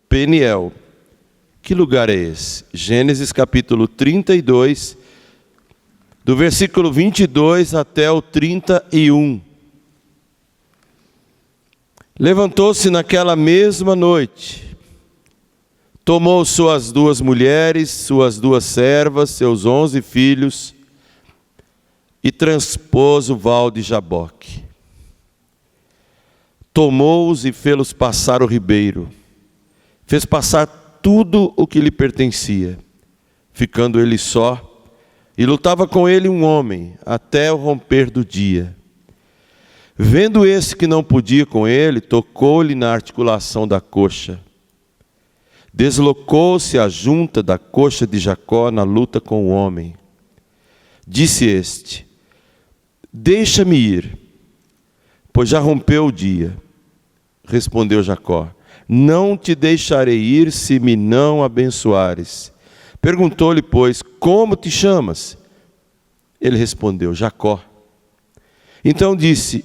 Peniel. Que lugar é esse? Gênesis capítulo 32, do versículo 22 até o 31. Levantou-se naquela mesma noite, tomou suas 2 mulheres, suas 2 servas, seus 11 filhos, e transpôs o val de Jaboque. Tomou-os e fê-los passar o ribeiro. Fez passar tudo o que lhe pertencia, ficando ele só, e lutava com ele um homem, até o romper do dia. Vendo esse que não podia com ele, tocou-lhe na articulação da coxa. Deslocou-se a junta da coxa de Jacó na luta com o homem. Disse este: deixa-me ir, pois já rompeu o dia. Respondeu Jacó: não te deixarei ir se me não abençoares. Perguntou-lhe, pois, como te chamas? Ele respondeu: Jacó. Então disse: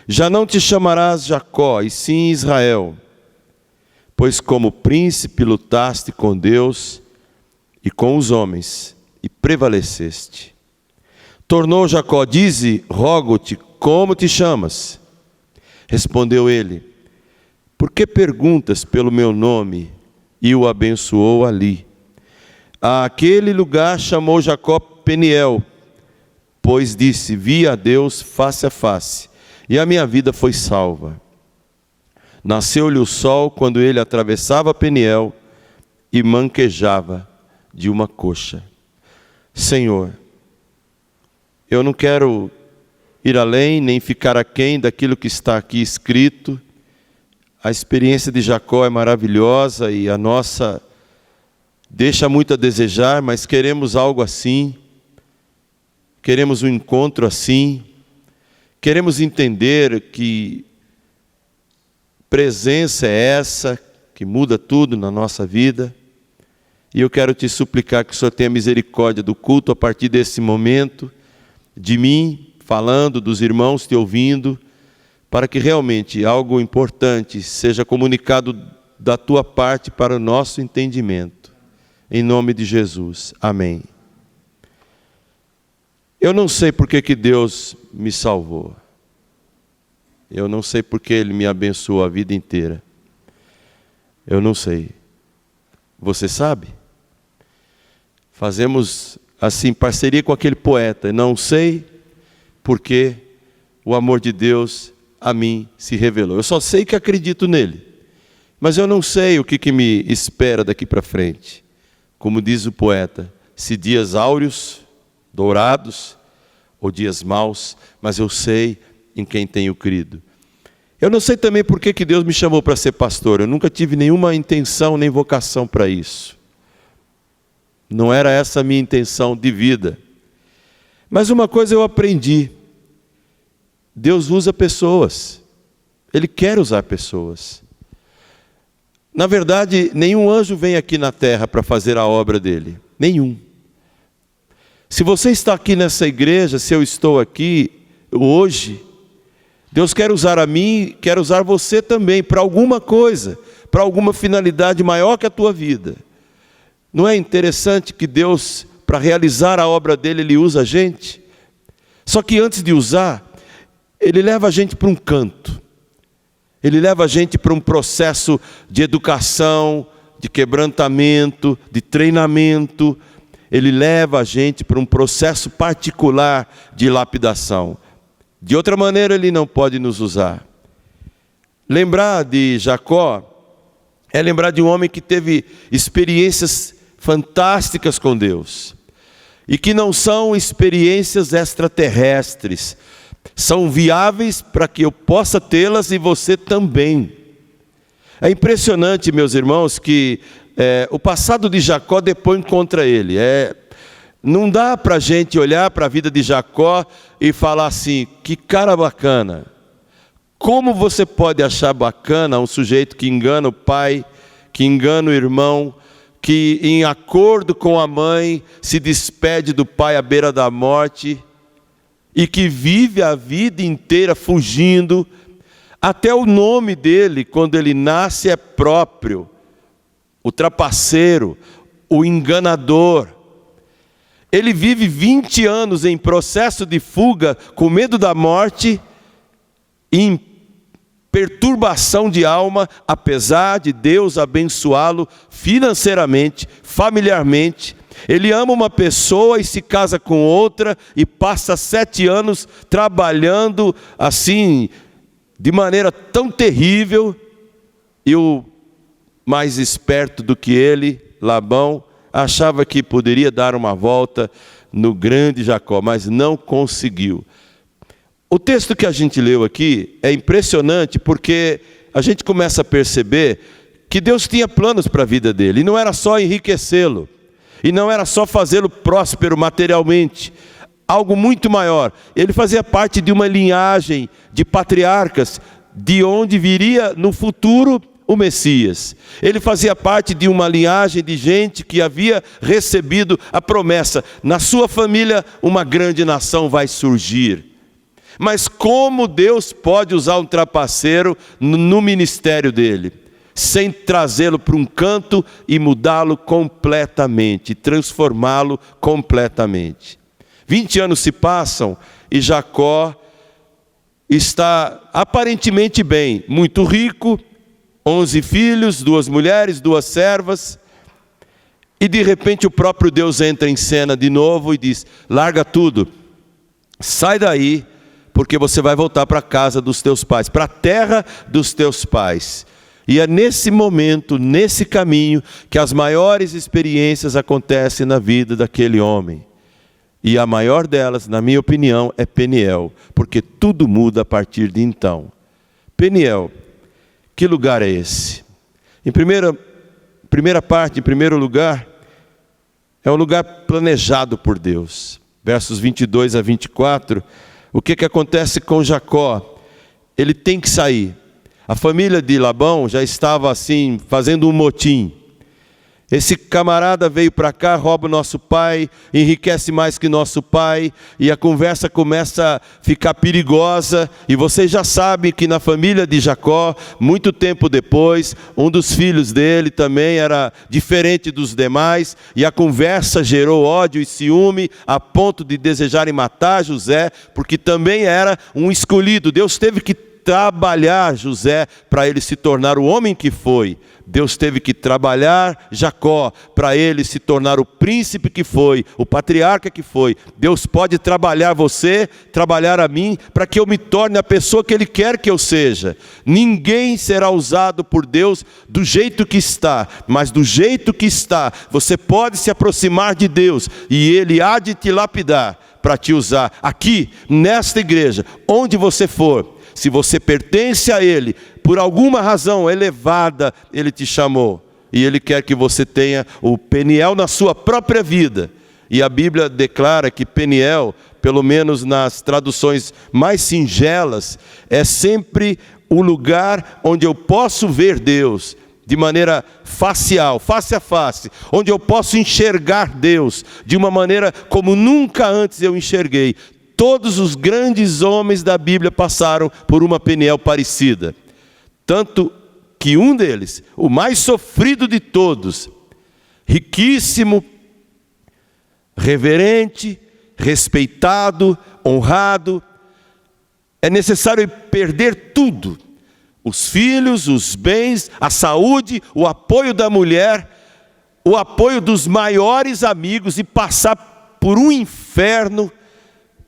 já não te chamarás Jacó, e sim Israel, pois como príncipe lutaste com Deus e com os homens, e prevaleceste. Tornou Jacó: dize, rogo-te, como te chamas? Respondeu ele: por que perguntas pelo meu nome? E o abençoou ali. Àquele lugar chamou Jacó Peniel, pois disse: vi a Deus face a face, e a minha vida foi salva. Nasceu-lhe o sol quando ele atravessava Peniel e manquejava de uma coxa. Senhor, eu não quero ir além, nem ficar aquém daquilo que está aqui escrito. A experiência de Jacó é maravilhosa e a nossa deixa muito a desejar, mas queremos algo assim. Queremos um encontro assim. Queremos entender que presença é essa que muda tudo na nossa vida. E eu quero te suplicar que o Senhor tenha misericórdia do culto a partir desse momento, de mim falando, dos irmãos te ouvindo, para que realmente algo importante seja comunicado da tua parte para o nosso entendimento. Em nome de Jesus. Amém. Eu não sei por que Deus me salvou. Eu não sei por que Ele me abençoou a vida inteira. Eu não sei. Você sabe? Fazemos assim parceria com aquele poeta. Não sei porque o amor de Deus a mim se revelou. Eu só sei que acredito nele. Mas eu não sei o que me espera daqui para frente. Como diz o poeta, se dias áureos, dourados, ou dias maus, mas eu sei em quem tenho crido. Eu não sei também por que Deus me chamou para ser pastor. Eu nunca tive nenhuma intenção nem vocação para isso. Não era essa a minha intenção de vida. Mas uma coisa eu aprendi. Deus usa pessoas. Ele quer usar pessoas. Na verdade, nenhum anjo vem aqui na terra para fazer a obra dele. Nenhum. Se você está aqui nessa igreja, se eu estou aqui hoje, Deus quer usar a mim, quer usar você também para alguma coisa, para alguma finalidade maior que a tua vida. Não é interessante que Deus, para realizar a obra dele, Ele usa a gente? Só que antes de usar, Ele leva a gente para um canto. Ele leva a gente para um processo de educação, de quebrantamento, de treinamento. Ele leva a gente para um processo particular de lapidação. De outra maneira, Ele não pode nos usar. Lembrar de Jacó é lembrar de um homem que teve experiências fantásticas com Deus. E que não são experiências extraterrestres. São viáveis para que eu possa tê-las e você também. É impressionante, meus irmãos, que o passado de Jacó depõe contra ele. Não dá para a gente olhar para a vida de Jacó e falar assim, que cara bacana. Como você pode achar bacana um sujeito que engana o pai, que engana o irmão, que em acordo com a mãe se despede do pai à beira da morte e que vive a vida inteira fugindo? Até o nome dele, quando ele nasce, é próprio. o trapaceiro, o enganador. Ele vive 20 anos em processo de fuga, com medo da morte, em perturbação de alma, apesar de Deus abençoá-lo financeiramente, familiarmente. Ele ama uma pessoa e se casa com outra e passa 7 anos trabalhando assim, de maneira tão terrível. E o mais esperto do que ele, Labão, achava que poderia dar uma volta no grande Jacó, mas não conseguiu. O texto que a gente leu aqui é impressionante porque a gente começa a perceber que Deus tinha planos para a vida dele. E não era só enriquecê-lo. E não era só fazê-lo próspero materialmente. Algo muito maior. Ele fazia parte de uma linhagem de patriarcas, de onde viria no futuro o Messias. Ele fazia parte de uma linhagem de gente que havia recebido a promessa: na sua família uma grande nação vai surgir. Mas como Deus pode usar um trapaceiro no ministério dele, sem trazê-lo para um canto e mudá-lo completamente, transformá-lo completamente? 20 anos se passam e Jacó está aparentemente bem, muito rico, 11 filhos, 2 mulheres, 2 servas, e de repente o próprio Deus entra em cena de novo e diz: larga tudo, sai daí, porque você vai voltar para a casa dos teus pais, para a terra dos teus pais. E é nesse momento, nesse caminho, que as maiores experiências acontecem na vida daquele homem. E a maior delas, na minha opinião, é Peniel, porque tudo muda a partir de então. Peniel, que lugar é esse? Em primeira parte, em primeiro lugar, é um lugar planejado por Deus. Versos 22 a 24, o que acontece com Jacó? Ele tem que sair. A família de Labão já estava assim, fazendo um motim. Esse camarada veio para cá, rouba o nosso pai, enriquece mais que nosso pai, e a conversa começa a ficar perigosa. E vocês já sabem que na família de Jacó, muito tempo depois, um dos filhos dele também era diferente dos demais, e a conversa gerou ódio e ciúme, a ponto de desejarem matar José, porque também era um escolhido. Deus teve que trabalhar José para ele se tornar o homem que foi. Deus teve que trabalhar Jacó para ele se tornar o príncipe que foi, o patriarca que foi. Deus pode trabalhar você, trabalhar a mim, para que eu me torne a pessoa que Ele quer que eu seja. Ninguém será usado por Deus do jeito que está, mas do jeito que está, você pode se aproximar de Deus e Ele há de te lapidar para te usar aqui, nesta igreja, onde você for. Se você pertence a Ele, por alguma razão elevada, Ele te chamou. E Ele quer que você tenha o Peniel na sua própria vida. E a Bíblia declara que Peniel, pelo menos nas traduções mais singelas, é sempre o lugar onde eu posso ver Deus de maneira facial, face a face, onde eu posso enxergar Deus de uma maneira como nunca antes eu enxerguei. Todos os grandes homens da Bíblia passaram por uma Peniel parecida. Tanto que um deles, o mais sofrido de todos, riquíssimo, reverente, respeitado, honrado, é necessário perder tudo. Os filhos, os bens, a saúde, o apoio da mulher, o apoio dos maiores amigos e passar por um inferno,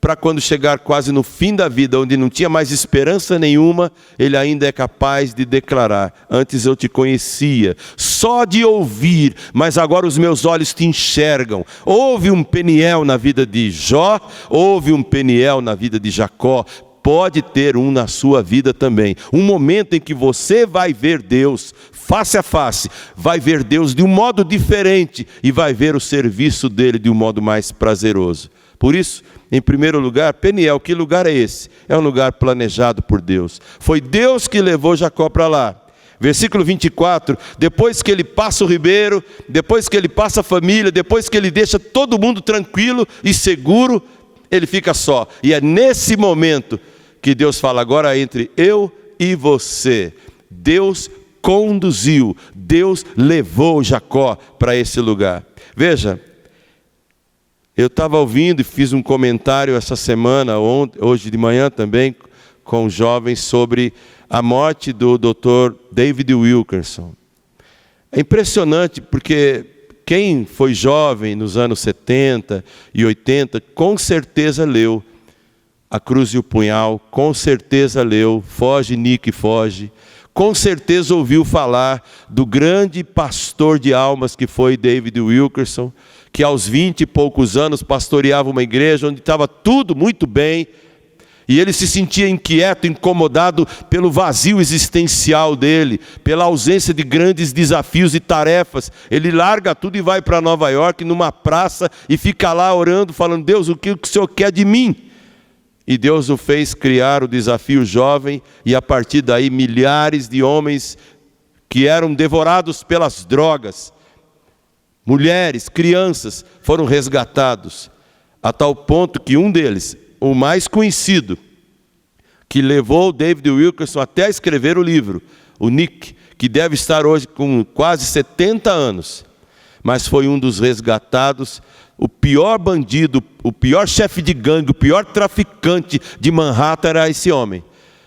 para quando chegar quase no fim da vida, onde não tinha mais esperança nenhuma, ele ainda é capaz de declarar: antes eu te conhecia, só de ouvir, mas agora os meus olhos te enxergam. Houve um Peniel na vida de Jó, houve um Peniel na vida de Jacó, pode ter um na sua vida também. Um momento em que você vai ver Deus face a face, vai ver Deus de um modo diferente e vai ver o serviço dele de um modo mais prazeroso. Por isso, em primeiro lugar, Peniel, que lugar é esse? É um lugar planejado por Deus. Foi Deus que levou Jacó para lá. Versículo 24, depois que ele passa o ribeiro, depois que ele passa a família, depois que ele deixa todo mundo tranquilo e seguro, ele fica só. E é nesse momento que Deus fala: agora entre eu e você. Deus conduziu, Deus levou Jacó para esse lugar. Veja, eu estava ouvindo e fiz um comentário essa semana, hoje de manhã também, com jovens sobre a morte do Dr. David Wilkerson. É impressionante porque quem foi jovem nos anos 70 e 80, com certeza leu A Cruz e o Punhal, com certeza leu Foge, Nick, Foge, com certeza ouviu falar do grande pastor de almas que foi David Wilkerson, que aos 20 e poucos anos pastoreava uma igreja onde estava tudo muito bem, e ele se sentia inquieto, incomodado pelo vazio existencial dele, pela ausência de grandes desafios e tarefas. Ele larga tudo e vai para Nova York, numa praça, e fica lá orando, falando: Deus, o que o Senhor quer de mim? E Deus o fez criar o Desafio Jovem, e a partir daí milhares de homens que eram devorados pelas drogas, mulheres, crianças, foram resgatados, a tal ponto que um deles, o mais conhecido, que levou David Wilkerson até a escrever o livro, o Nick, que deve estar hoje com quase 70 anos, mas foi um dos resgatados, o pior bandido, o pior chefe de gangue, o pior traficante de Manhattan era esse homem.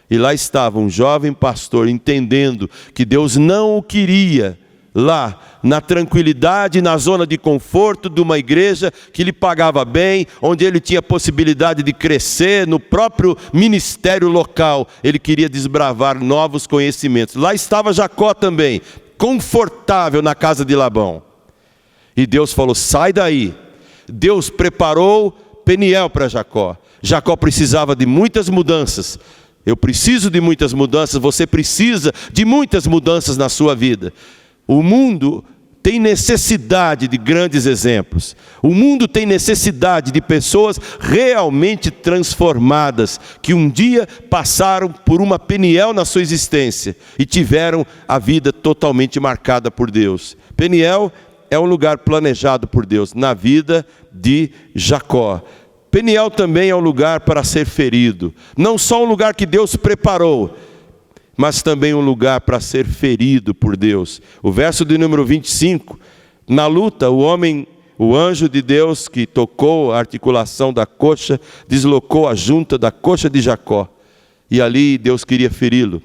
E lá estava um jovem pastor entendendo que Deus não o queria lá, na tranquilidade, na zona de conforto de uma igreja que lhe pagava bem, onde ele tinha possibilidade de crescer no próprio ministério local. Ele queria desbravar novos conhecimentos. Lá estava Jacó também, confortável na casa de Labão. E Deus falou: sai daí. Deus preparou Peniel para Jacó. Jacó precisava de muitas mudanças. Eu preciso de muitas mudanças, você precisa de muitas mudanças na sua vida. O mundo tem necessidade de grandes exemplos. O mundo tem necessidade de pessoas realmente transformadas, que um dia passaram por uma Peniel na sua existência e tiveram a vida totalmente marcada por Deus. Peniel é um lugar planejado por Deus na vida de Jacó. Peniel também é um lugar para ser ferido. Não só um lugar que Deus preparou, mas também um lugar para ser ferido por Deus. O verso de número 25, na luta, o anjo de Deus que tocou a articulação da coxa, deslocou a junta da coxa de Jacó. E ali Deus queria feri-lo.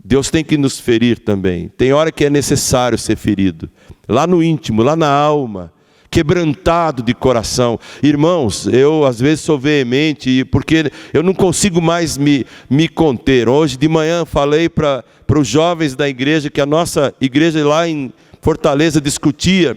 Deus tem que nos ferir também. Tem hora que é necessário ser ferido. Lá no íntimo, lá na alma, quebrantado de coração. Irmãos, eu às vezes sou veemente, porque eu não consigo mais me conter. Hoje de manhã falei para os jovens da igreja, que a nossa igreja lá em Fortaleza discutia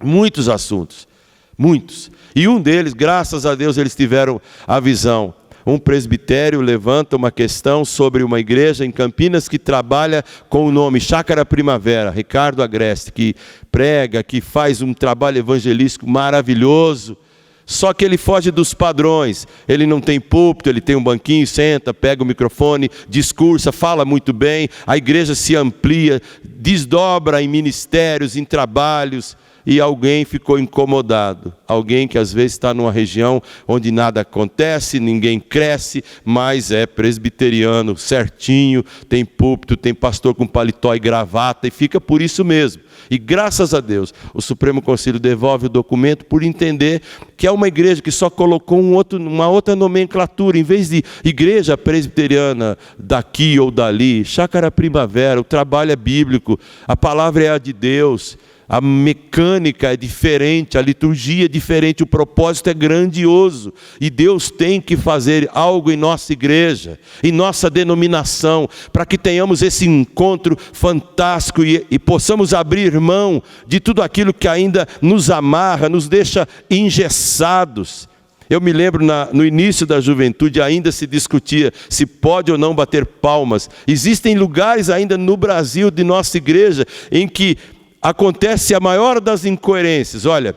muitos assuntos, muitos. E um deles, graças a Deus, eles tiveram a visão. Um presbitério levanta uma questão sobre uma igreja em Campinas que trabalha com o nome Chácara Primavera, Ricardo Agreste, que prega, que faz um trabalho evangelístico maravilhoso, só que ele foge dos padrões. Ele não tem púlpito, ele tem um banquinho, senta, pega o microfone, discursa, fala muito bem, a igreja se amplia, desdobra em ministérios, em trabalhos. E alguém ficou incomodado, alguém que às vezes está numa região onde nada acontece, ninguém cresce, mas é presbiteriano certinho, tem púlpito, tem pastor com paletó e gravata, e fica por isso mesmo. E graças a Deus, o Supremo Conselho devolve o documento por entender que é uma igreja que só colocou uma outra nomenclatura, em vez de igreja presbiteriana daqui ou dali, Chácara Primavera, o trabalho é bíblico, a palavra é a de Deus. A mecânica é diferente, a liturgia é diferente, o propósito é grandioso. E Deus tem que fazer algo em nossa igreja, em nossa denominação, para que tenhamos esse encontro fantástico e possamos abrir mão de tudo aquilo que ainda nos amarra, nos deixa engessados. Eu me lembro no início da juventude ainda se discutia se pode ou não bater palmas. Existem lugares ainda no Brasil de nossa igreja em que acontece a maior das incoerências. Olha,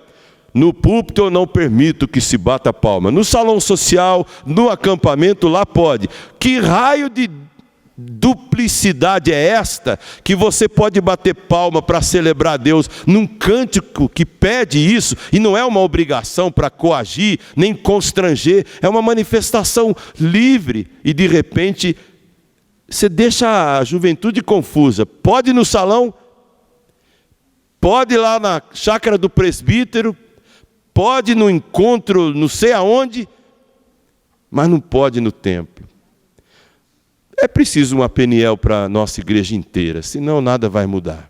no púlpito eu não permito que se bata palma. No salão social, no acampamento, lá pode. Que raio de duplicidade é esta que você pode bater palma para celebrar a Deus num cântico que pede isso, e não é uma obrigação para coagir, nem constranger, é uma manifestação livre, e de repente Você deixa a juventude confusa. Pode ir no salão, pode ir lá na chácara do presbítero, pode ir no encontro não sei aonde, mas não pode ir no templo. É preciso uma Peniel para a nossa igreja inteira, senão nada vai mudar.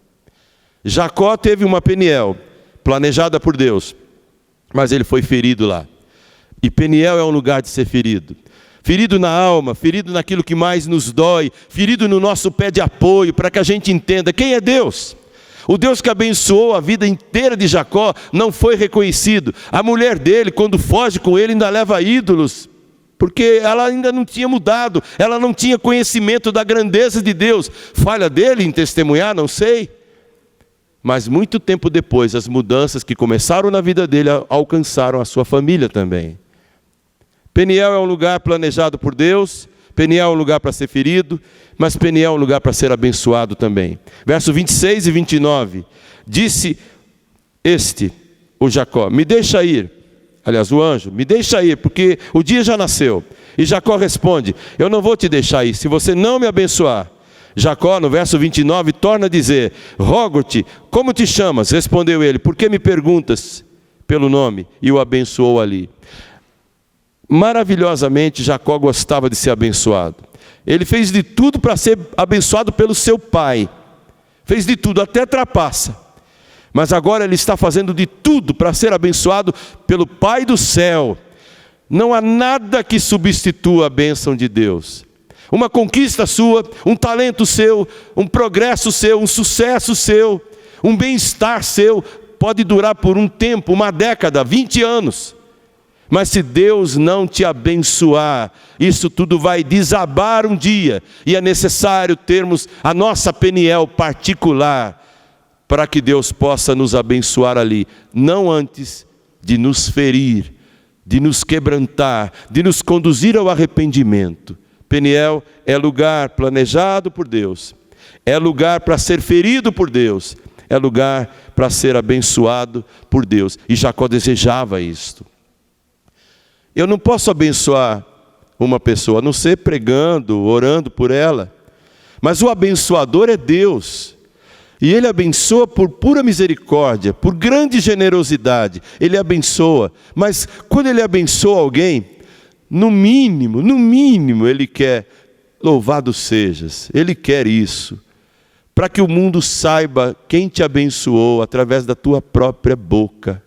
Jacó teve uma Peniel, planejada por Deus, mas ele foi ferido lá. E Peniel é um lugar de ser ferido. Ferido na alma, ferido naquilo que mais nos dói, ferido no nosso pé de apoio, para que a gente entenda quem é Deus. O Deus que abençoou a vida inteira de Jacó não foi reconhecido. A mulher dele, quando foge com ele, ainda leva ídolos, porque ela ainda não tinha mudado, ela não tinha conhecimento da grandeza de Deus. Falha dele em testemunhar, não sei. Mas muito tempo depois, as mudanças que começaram na vida dele alcançaram a sua família também. Peniel é um lugar planejado por Deus, Peniel é um lugar para ser ferido, mas Peniel é um lugar para ser abençoado também. Verso 26 e 29, disse o Jacó, me deixa ir, aliás o anjo, me deixa ir, porque o dia já nasceu. E Jacó responde, eu não vou te deixar ir, se você não me abençoar. Jacó, no verso 29, torna a dizer, rogo-te, como te chamas? Respondeu ele, por que me perguntas pelo nome? E o abençoou ali. Maravilhosamente, Jacó gostava de ser abençoado. Ele fez de tudo para ser abençoado pelo seu pai. Fez de tudo, até trapaça. Mas agora ele está fazendo de tudo para ser abençoado pelo Pai do céu. Não há nada que substitua a bênção de Deus. Uma conquista sua, um talento seu, um progresso seu, um sucesso seu, um bem-estar seu, pode durar por um tempo, uma década, 20 anos. Mas se Deus não te abençoar, isso tudo vai desabar um dia. E é necessário termos a nossa Peniel particular, para que Deus possa nos abençoar ali. Não antes de nos ferir, de nos quebrantar, de nos conduzir ao arrependimento. Peniel é lugar planejado por Deus. É lugar para ser ferido por Deus. É lugar para ser abençoado por Deus. E Jacó desejava isto. Eu não posso abençoar uma pessoa, a não ser pregando, orando por ela. Mas o abençoador é Deus. E Ele abençoa por pura misericórdia, por grande generosidade. Ele abençoa. Mas quando Ele abençoa alguém, no mínimo, Ele quer, louvado sejas. Ele quer isso. Para que o mundo saiba quem te abençoou através da tua própria boca.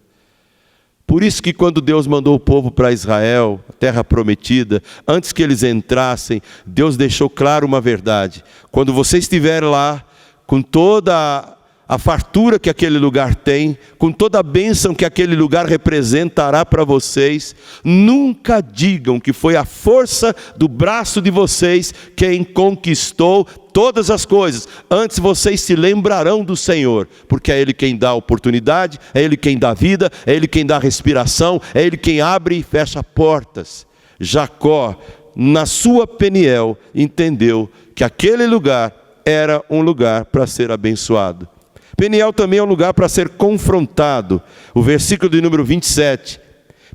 Por isso que quando Deus mandou o povo para Israel, a terra prometida, antes que eles entrassem, Deus deixou claro uma verdade. Quando você estiver lá, com toda a fartura que aquele lugar tem, com toda a bênção que aquele lugar representará para vocês, nunca digam que foi a força do braço de vocês quem conquistou todas as coisas. Antes vocês se lembrarão do Senhor, porque é Ele quem dá a oportunidade, é Ele quem dá vida, é Ele quem dá respiração, é Ele quem abre e fecha portas. Jacó, na sua Peniel, entendeu que aquele lugar era um lugar para ser abençoado. Peniel também é um lugar para ser confrontado. O versículo de número 27.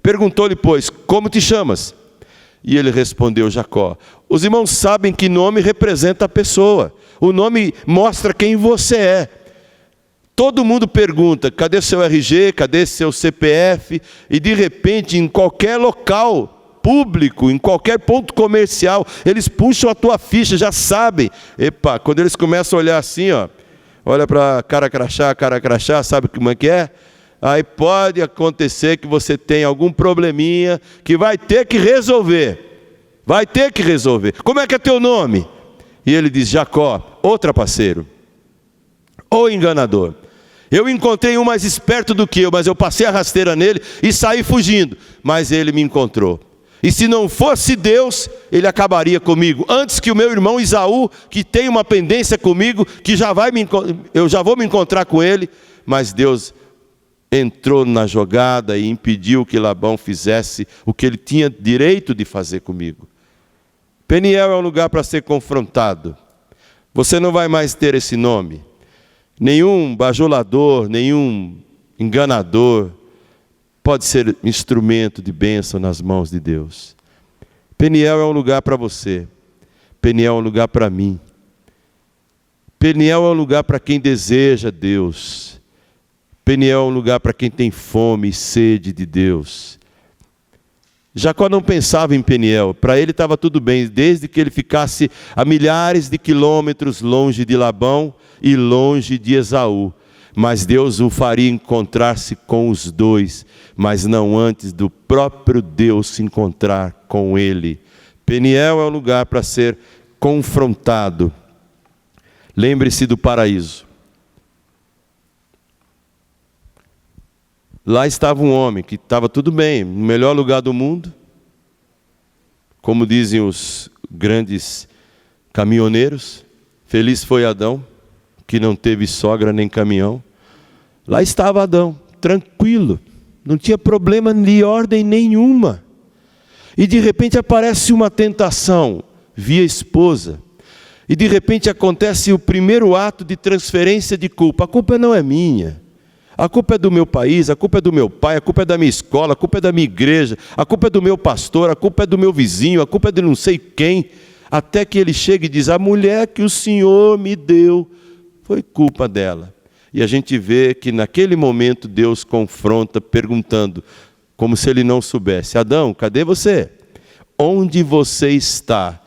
Perguntou-lhe, pois, como te chamas? E ele respondeu, Jacó. Os irmãos sabem que nome representa a pessoa. O nome mostra quem você é. Todo mundo pergunta, cadê seu RG, cadê seu CPF? E de repente, em qualquer local público, em qualquer ponto comercial, eles puxam a tua ficha, já sabem. Epa, quando eles começam a olhar assim, ó, olha para cara crachá, sabe como é que é? Aí pode acontecer que você tenha algum probleminha que vai ter que resolver. Vai ter que resolver. Como é que é teu nome? E ele diz, Jacó, ô trapaceiro, ô enganador. Eu encontrei um mais esperto do que eu, mas eu passei a rasteira nele e saí fugindo. Mas ele me encontrou. E se não fosse Deus, ele acabaria comigo. Antes que o meu irmão Esaú, que tem uma pendência comigo, que eu já vou me encontrar com ele. Mas Deus entrou na jogada e impediu que Labão fizesse o que ele tinha direito de fazer comigo. Peniel é um lugar para ser confrontado. Você não vai mais ter esse nome. Nenhum bajulador, nenhum enganador pode ser instrumento de bênção nas mãos de Deus. Peniel é um lugar para você. Peniel é um lugar para mim. Peniel é um lugar para quem deseja Deus. Peniel é um lugar para quem tem fome e sede de Deus. Jacó não pensava em Peniel, para ele estava tudo bem, desde que ele ficasse a milhares de quilômetros longe de Labão e longe de Esaú. Mas Deus o faria encontrar-se com os dois, mas não antes do próprio Deus se encontrar com ele. Peniel é um lugar para ser confrontado. Lembre-se do paraíso. Lá estava um homem que estava tudo bem, no melhor lugar do mundo. Como dizem os grandes caminhoneiros, feliz foi Adão, que não teve sogra nem caminhão. Lá estava Adão, tranquilo, não tinha problema de ordem nenhuma. E de repente aparece uma tentação via esposa. E de repente acontece o primeiro ato de transferência de culpa. A culpa não é minha. A culpa é do meu país, a culpa é do meu pai, a culpa é da minha escola, a culpa é da minha igreja, a culpa é do meu pastor, a culpa é do meu vizinho, a culpa é de não sei quem. Até que ele chega e diz, a mulher que o Senhor me deu, foi culpa dela. E a gente vê que naquele momento Deus confronta perguntando, como se ele não soubesse, Adão, cadê você? Onde você está?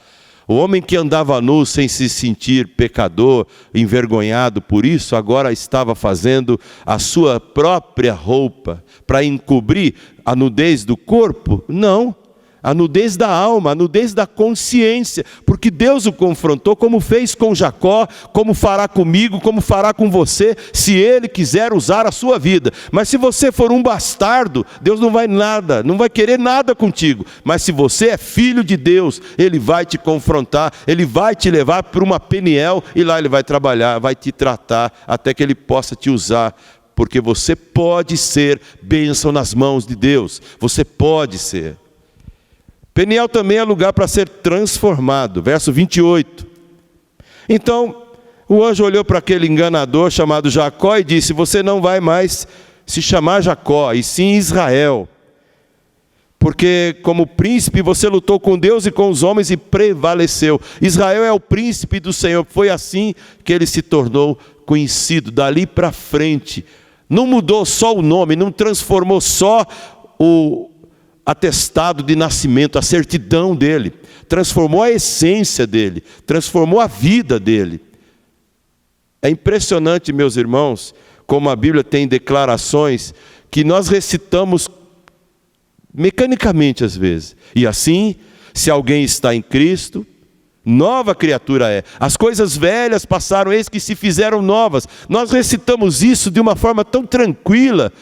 O homem que andava nu sem se sentir pecador, envergonhado por isso, agora estava fazendo a sua própria roupa para encobrir a nudez do corpo? Não. A nudez da alma, a nudez da consciência, porque Deus o confrontou como fez com Jacó, como fará comigo, como fará com você, se Ele quiser usar a sua vida. Mas se você for um bastardo, Deus não vai querer nada contigo. Mas se você é filho de Deus, Ele vai te confrontar, Ele vai te levar para uma Peniel, e lá Ele vai trabalhar, vai te tratar, até que Ele possa te usar, porque você pode ser bênção nas mãos de Deus, você pode ser. Peniel também é lugar para ser transformado. Verso 28. Então, o anjo olhou para aquele enganador chamado Jacó e disse, você não vai mais se chamar Jacó, e sim Israel. Porque como príncipe você lutou com Deus e com os homens e prevaleceu. Israel é o príncipe do Senhor. Foi assim que ele se tornou conhecido. Dali para frente, não mudou só o nome, não transformou só o atestado de nascimento, a certidão dele, transformou a essência dele, transformou a vida dele. É impressionante, meus irmãos, como a Bíblia tem declarações que nós recitamos mecanicamente às vezes. E assim, se alguém está em Cristo, nova criatura é. As coisas velhas passaram, eis que se fizeram novas. Nós recitamos isso de uma forma tão tranquila,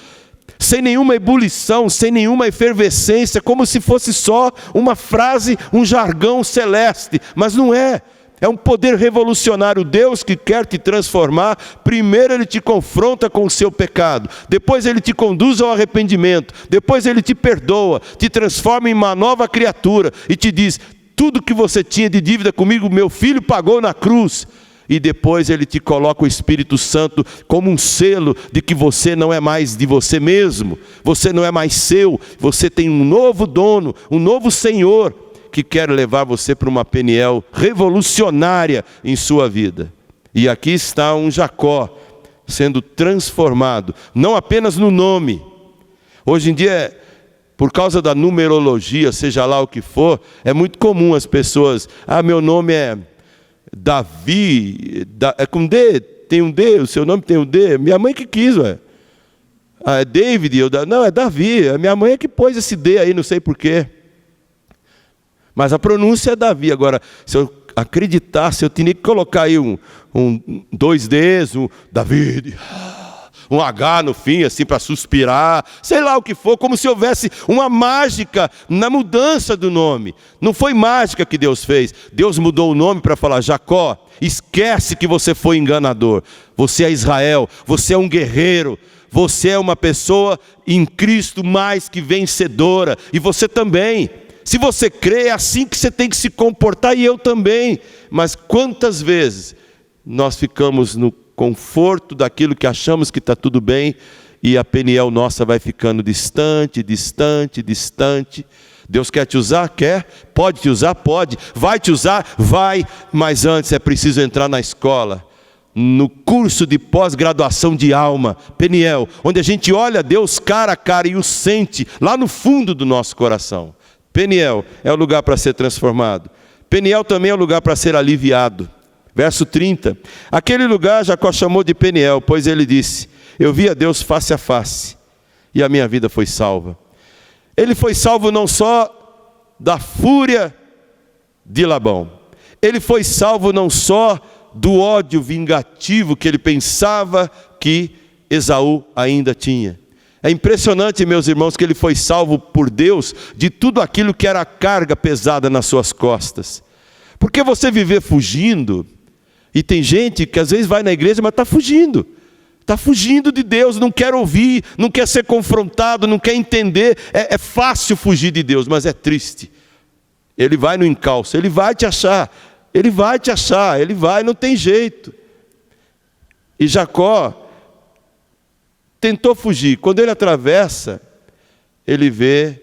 sem nenhuma ebulição, sem nenhuma efervescência, como se fosse só uma frase, um jargão celeste. Mas não é. É um poder revolucionário. Deus que quer te transformar, primeiro Ele te confronta com o seu pecado, depois Ele te conduz ao arrependimento, depois Ele te perdoa, te transforma em uma nova criatura e te diz, tudo que você tinha de dívida comigo, meu filho pagou na cruz. E depois Ele te coloca o Espírito Santo como um selo de que você não é mais de você mesmo, você não é mais seu, você tem um novo dono, um novo Senhor, que quer levar você para uma Peniel revolucionária em sua vida. E aqui está um Jacó sendo transformado, não apenas no nome. Hoje em dia, por causa da numerologia, seja lá o que for, é muito comum as pessoas, meu nome é Davi, é com D, tem um D, o seu nome tem um D, minha mãe que quis, ué. É David, não, é Davi, a minha mãe é que pôs esse D aí, não sei porquê. Mas a pronúncia é Davi. Agora, se eu acreditasse, eu tinha que colocar aí dois Ds, um David, um H no fim, assim, para suspirar, sei lá o que for, como se houvesse uma mágica na mudança do nome. Não foi mágica que Deus fez. Deus mudou o nome para falar, Jacó, esquece que você foi enganador. Você é Israel, você é um guerreiro, você é uma pessoa em Cristo mais que vencedora, e você também. Se você crê, é assim que você tem que se comportar, e eu também. Mas quantas vezes nós ficamos no conforto daquilo que achamos que está tudo bem, e a Peniel nossa vai ficando distante, distante, distante. Deus quer te usar? Quer. Pode te usar? Pode. Vai te usar? Vai. Mas antes é preciso entrar na escola, no curso de pós-graduação de alma, Peniel, onde a gente olha Deus cara a cara e o sente lá no fundo do nosso coração. Peniel é o lugar para ser transformado. Peniel também é o lugar para ser aliviado. Verso 30. Aquele lugar Jacó chamou de Peniel, pois ele disse: eu vi a Deus face a face, e a minha vida foi salva. Ele foi salvo não só da fúria de Labão, ele foi salvo não só do ódio vingativo que ele pensava que Esaú ainda tinha. É impressionante, meus irmãos, que ele foi salvo por Deus de tudo aquilo que era carga pesada nas suas costas. Porque você viver fugindo, e tem gente que às vezes vai na igreja, mas está fugindo de Deus, não quer ouvir, não quer ser confrontado, não quer entender. É fácil fugir de Deus, mas é triste. Ele vai no encalço, ele vai te achar, não tem jeito. E Jacó tentou fugir. Quando ele atravessa, ele vê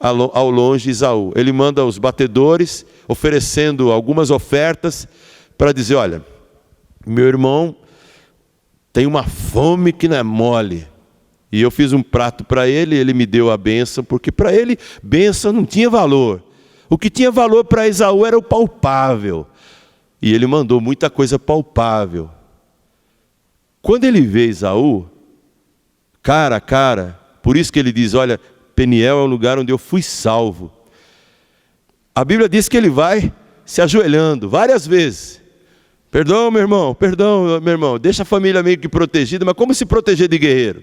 ao longe Esaú. Ele manda os batedores, oferecendo algumas ofertas, para dizer: olha, meu irmão tem uma fome que não é mole. E eu fiz um prato para ele, ele me deu a bênção, porque para ele, bênção não tinha valor. O que tinha valor para Esaú era o palpável. E ele mandou muita coisa palpável. Quando ele vê Esaú, cara a cara, por isso que ele diz: olha, Peniel é o lugar onde eu fui salvo. A Bíblia diz que ele vai se ajoelhando várias vezes. Perdão, meu irmão, deixa a família meio que protegida, mas como se proteger de guerreiro?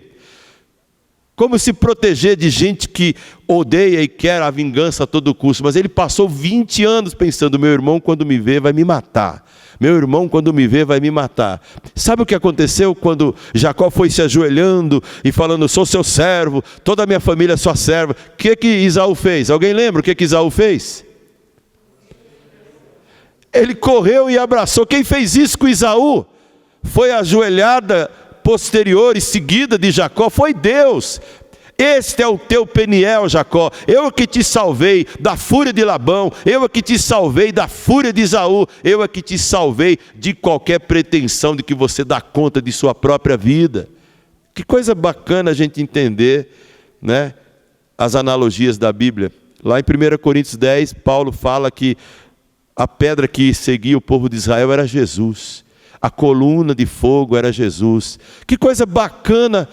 Como se proteger de gente que odeia e quer a vingança a todo custo? Mas ele passou 20 anos pensando: meu irmão quando me vê vai me matar. Meu irmão quando me vê vai me matar. Sabe o que aconteceu quando Jacó foi se ajoelhando e falando: sou seu servo, toda a minha família é sua serva? O que Esaú fez? Alguém lembra o que Esaú fez? Ele correu e abraçou. Quem fez isso com Esaú? Foi a ajoelhada posterior e seguida de Jacó, foi Deus. Este é o teu Peniel, Jacó. Eu é que te salvei da fúria de Labão, eu é que te salvei da fúria de Esaú, eu é que te salvei de qualquer pretensão de que você dá conta de sua própria vida. Que coisa bacana a gente entender, né, as analogias da Bíblia. Lá em 1 Coríntios 10, Paulo fala que a pedra que seguia o povo de Israel era Jesus. A coluna de fogo era Jesus. Que coisa bacana.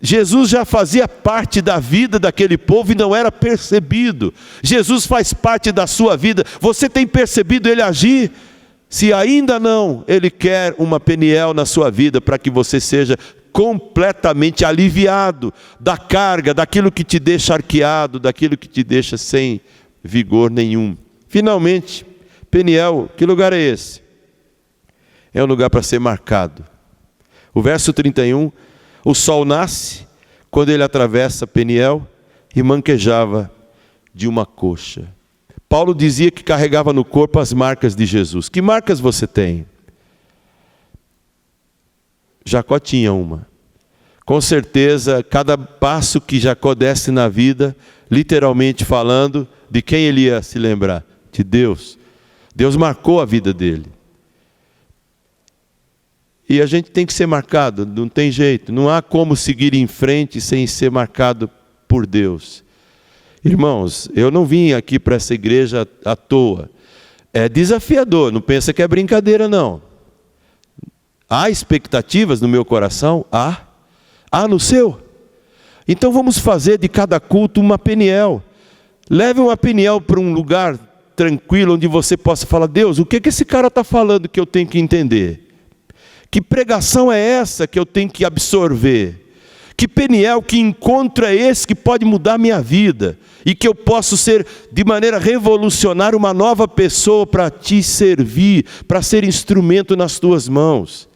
Jesus já fazia parte da vida daquele povo e não era percebido. Jesus faz parte da sua vida. Você tem percebido ele agir? Se ainda não, ele quer uma Peniel na sua vida para que você seja completamente aliviado da carga, daquilo que te deixa arqueado, daquilo que te deixa sem vigor nenhum. Finalmente, Peniel, que lugar é esse? É um lugar para ser marcado. O verso 31, o sol nasce quando ele atravessa Peniel e manquejava de uma coxa. Paulo dizia que carregava no corpo as marcas de Jesus. Que marcas você tem? Jacó tinha uma. Com certeza, cada passo que Jacó desse na vida, literalmente falando, de quem ele ia se lembrar? De Deus. Deus marcou a vida dele. E a gente tem que ser marcado, não tem jeito. Não há como seguir em frente sem ser marcado por Deus. Irmãos, eu não vim aqui para essa igreja à toa. É desafiador, não pensa que é brincadeira não. Há expectativas no meu coração? Há no seu? Então vamos fazer de cada culto uma Peniel. Leve uma Peniel para um lugar tranquilo, onde você possa falar: Deus, o que esse cara está falando que eu tenho que entender? Que pregação é essa que eu tenho que absorver? Que Peniel, que encontro é esse que pode mudar minha vida? E que eu posso ser, de maneira revolucionária, uma nova pessoa para te servir, para ser instrumento nas tuas mãos.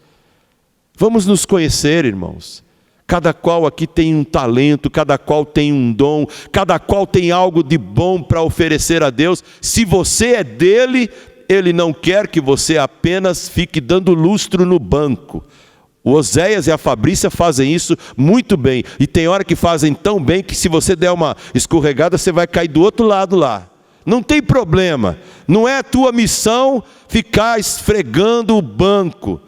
Vamos nos conhecer, irmãos. Cada qual aqui tem um talento, cada qual tem um dom, cada qual tem algo de bom para oferecer a Deus. Se você é dele, ele não quer que você apenas fique dando lustro no banco. O Oséias e a Fabrícia fazem isso muito bem. E tem hora que fazem tão bem que se você der uma escorregada, você vai cair do outro lado lá. Não tem problema. Não é a tua missão ficar esfregando o banco,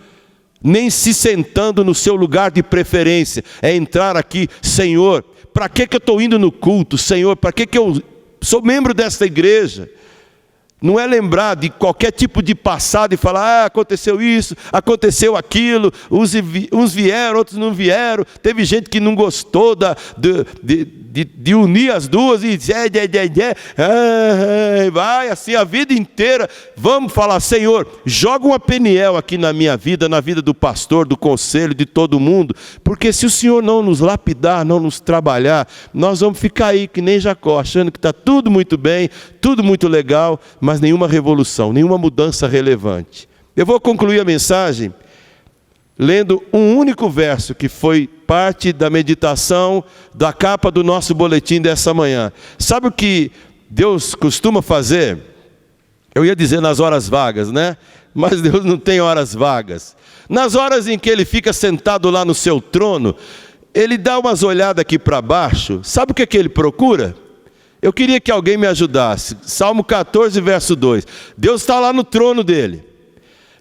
nem se sentando no seu lugar de preferência. É entrar aqui, Senhor, para que eu estou indo no culto? Senhor, para que eu sou membro desta igreja? Não é lembrar de qualquer tipo de passado e falar, aconteceu isso, aconteceu aquilo, uns vieram, outros não vieram, teve gente que não gostou de unir as duas e vai assim a vida inteira. Vamos falar, Senhor, joga uma Peniel aqui na minha vida, na vida do pastor, do conselho, de todo mundo, porque se o Senhor não nos lapidar, não nos trabalhar, nós vamos ficar aí que nem Jacó, achando que está tudo muito bem, tudo muito legal, mas nenhuma revolução, nenhuma mudança relevante. Eu vou concluir a mensagem lendo um único verso que foi parte da meditação da capa do nosso boletim dessa manhã. Sabe o que Deus costuma fazer? Eu ia dizer nas horas vagas, né? Mas Deus não tem horas vagas. Nas horas em que Ele fica sentado lá no seu trono, Ele dá umas olhadas aqui para baixo. Sabe o que Ele procura? Eu queria que alguém me ajudasse. Salmo 14, verso 2. Deus está lá no trono dele.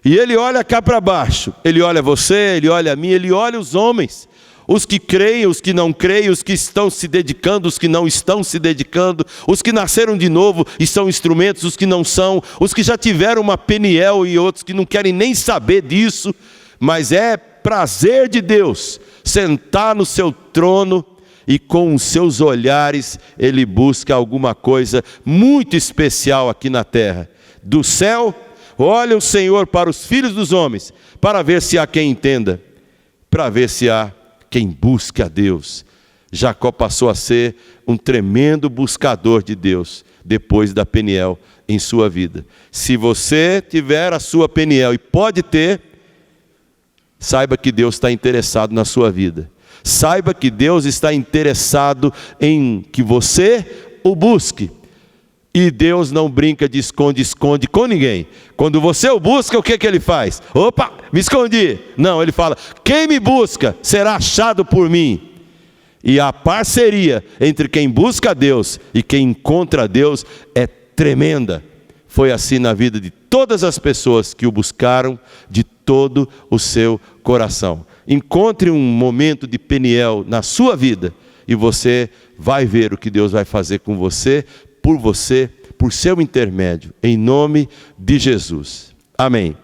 E Ele olha cá para baixo. Ele olha você, Ele olha a mim, Ele olha os homens. Os que creem, os que não creem, os que estão se dedicando, os que não estão se dedicando, os que nasceram de novo e são instrumentos, os que não são, os que já tiveram uma Peniel e outros que não querem nem saber disso. Mas é prazer de Deus sentar no seu trono e com os seus olhares Ele busca alguma coisa muito especial aqui na terra. Do céu, olha o Senhor para os filhos dos homens, para ver se há quem entenda, para ver se há quem busque a Deus. Jacó passou a ser um tremendo buscador de Deus, depois da Peniel em sua vida. Se você tiver a sua Peniel, e pode ter, saiba que Deus está interessado na sua vida. Saiba que Deus está interessado em que você o busque. E Deus não brinca de esconde-esconde com ninguém. Quando você o busca, o que Ele faz? Opa, me escondi. Não, Ele fala, quem me busca será achado por mim. E a parceria entre quem busca a Deus e quem encontra a Deus é tremenda. Foi assim na vida de todas as pessoas que o buscaram de todo o seu coração. Encontre um momento de Peniel na sua vida e você vai ver o que Deus vai fazer com você, por seu intermédio, em nome de Jesus. Amém.